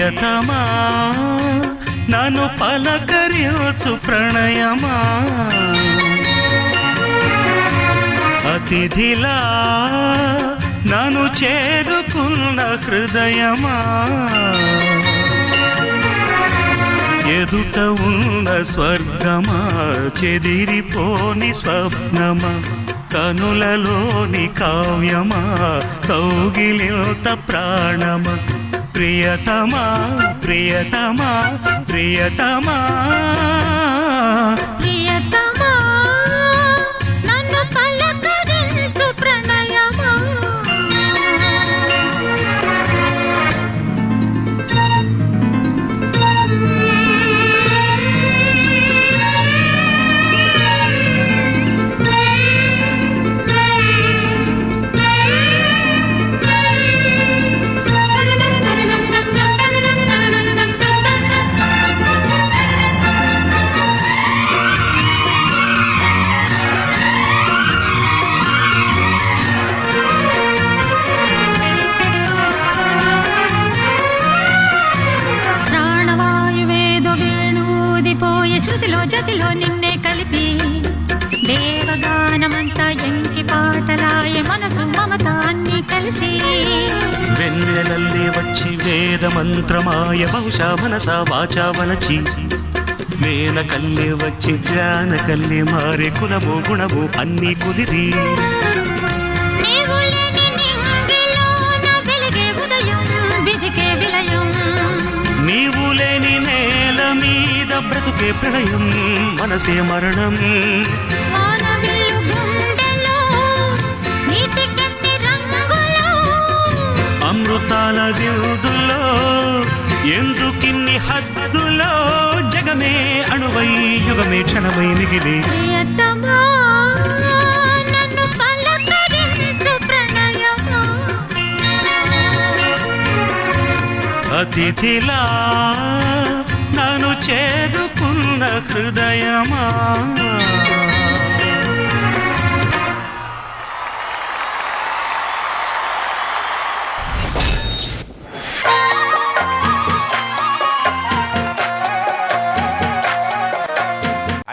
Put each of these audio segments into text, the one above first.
ప్రియతమా నన్ను పలకరించు ప్రణయమా అతిథిలా నన్ను చేరుకున్న హృదయమా ఎదుట ఉన్న స్వర్గమా చెదిరిపోని స్వప్నమా కనులలోని కావ్యమా కౌగిలింత ప్రాణమా ప్రియతమా ప్రియతమా ప్రియతమా ప్రియతమా నన్ను పలకరించు ప్రణయమా శృతిలో జతిలో నిన్నే కలిపి దేవగానమంతా ఎంకి పాటలాయ మనసు మమత అన్ని కలిసి వెన్నెలల్లే వచ్చి వేద మంత్రమాయ బహుశా మనసా వాచా వలచి మేన కల్లే వచ్చి జ్ఞాన కల్లే మారే కులము గుణము అన్ని కుదిరి నీవు లేని నేల మీద బ్రతుకే ప్రళయం మనసే మరణం అమృతాల విందులో ఎందుకిన్ని హద్దులో జగమే అణువై యుగమే క్షణమై మిగిలి అతిథిలా నన్ను చేదుకున్న హృదయమా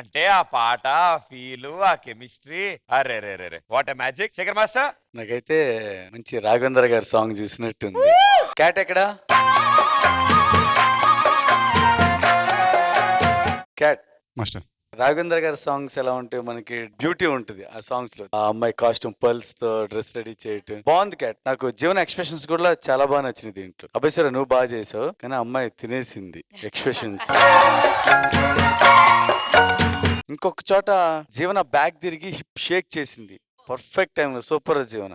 అంటే ఆ పాట ఆ ఫీలు ఆ కెమిస్ట్రీ అరే రే రే what a magic Shekhar master. నాకైతే మంచి రాఘవేంద్ర గారి సాంగ్ చూసినట్టుంది. క్యాట్ ఎక్కడా? క్యాట్ మాస్టర్ రాఘవేంద్ర గారి సాంగ్స్ ఎలా ఉంటాయి, మనకి బ్యూటీ ఉంటుంది ఆ సాంగ్స్ లో. ఆ అమ్మాయి కాస్ట్యూమ్ పర్ల్స్ తో డ్రెస్ రెడీ చేయటం బాగుంది. క్యాట్ నాకు జీవన ఎక్స్ప్రెషన్స్ కూడా చాలా బాగా నచ్చింది దీంట్లో. అభయశ్వర నువ్వు బాగా చేసావు, కానీ అమ్మాయి తినేసింది ఎక్స్ప్రెషన్స్. ఇంకొక చోట జీవన బ్యాక్ తిరిగి హిప్ షేక్ చేసింది. పర్ఫెక్ట్ టైం, సూపర్ జీవన.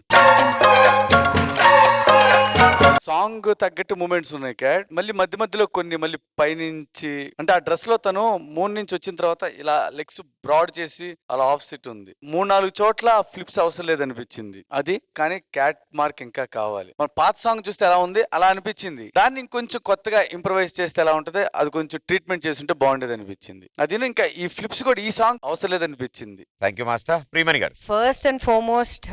సాంగ్ తగ్గట్టు మూమెంట్స్ ఉన్నాయి క్యాట్. మళ్ళీ మధ్య మధ్యలో కొన్ని మళ్ళీ పైనుంచి అంటే ఆ డ్రెస్ లో తను మూన్ నుంచి వచ్చిన తర్వాత ఇలా లెగ్స్ బ్రాడ్ చేసి అలా ఆఫ్ సెట్ ఉంది. 3-4 చోట్ల ఫ్లిప్స్ అవసరం లేదనిపించింది అది. కానీ క్యాట్ మార్క్ ఇంకా కావాలి. మన పాత సాంగ్ చూస్తే ఎలా ఉంది అలా అనిపించింది. దాన్ని ఇంకొంచెం కొత్తగా ఇంప్రవైజ్ చేస్తే ఎలా ఉంటది, అది కొంచెం ట్రీట్మెంట్ చేస్తుంటే బాగుండేది అనిపించింది. అది ఇంకా ఈ ఫ్లిప్స్ కూడా ఈ సాంగ్ అవసరం లేదనిపించింది. Thank you master. ప్రియమణి గారు. First and foremost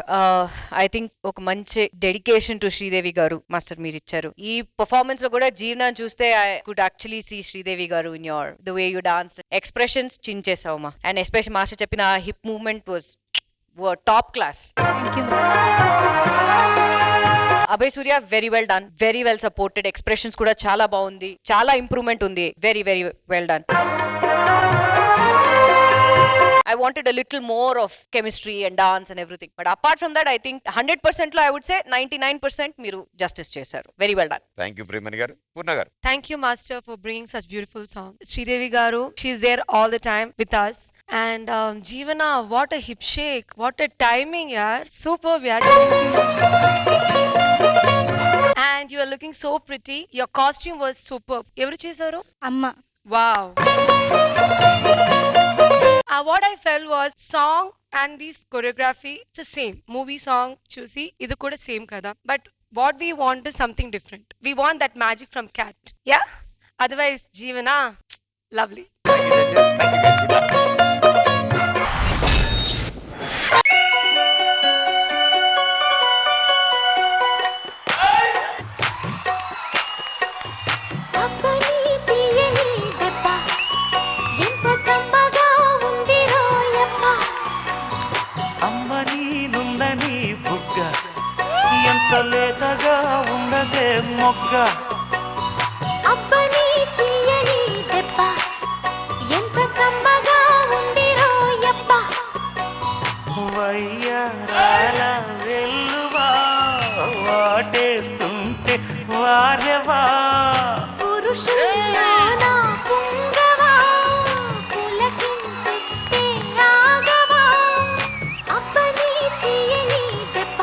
I think ఒక మంచి డెడికేషన్ టు శ్రీదేవి గారు మాస్టర్ మీరు ఇచ్చారు. ఈ పర్ఫార్మెన్స్ లో కూడా జీవన చూస్తే I could actually see Sridevi గారు in your the way you dance, expressions చించేసావమ్మా. అండ్ ఎస్పెషల్ మాస్టర్ చెప్పిన hip movement was top class. Abhay Surya very well done, very well supported. Expressions కూడా చాలా బాగుంది, చాలా ఇంప్రూవ్మెంట్ ఉంది. Very very well done. I wanted a little more of chemistry and dance and everything. But apart from that, I think 100% lo I would say 99% మీరు justice చేశారు. Very well done. Thank you Priyamani గారు. పూర్ణ గారు. Thank you master for bringing such beautiful song. Sridevi garu, she's there all the time with us. And Jeevana, what a hip shake, what a timing yaar. Superb yaar. And you are looking so pretty. Your costume was superb. Evaru chesaru? Amma. Wow. What I felt was song and this choreography, it's the same. Movie song చూసి ఇది కూడా same కదా. But what we want is something different. We want that magic from Cat. Yeah? Otherwise, Jeevana, lovely. లేతగా ఉన్నదే మొగ్గ అబ్బని తీయని దెబ్బ ఎంత కమ్మగా ఉంది రోయప్ప వయ్యారాల వెల్లువా వాటేస్తుంటే వారెవా పురుషుల్లోనా పుంగవా పులకింతిస్తే ఆగవా అబ్బని తీయని దెబ్బ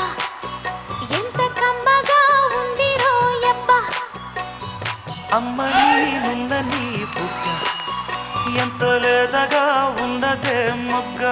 ఎంత కమ్మగా ఉంది రోయప్ప అమ్మ నీనున్న నీ పుట్ట ఎంత లేదగా ఉన్నదే మొగ్గ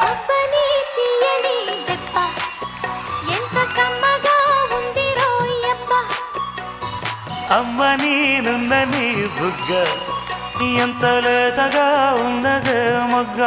అబ్బని తీయని దెబ్బ ఎంత కమ్మగా ఉంది రోయప్ప అమ్మ నీనున్న నీ బుగ్గ ఎంత లేతగా ఉన్నదే మొగ్గ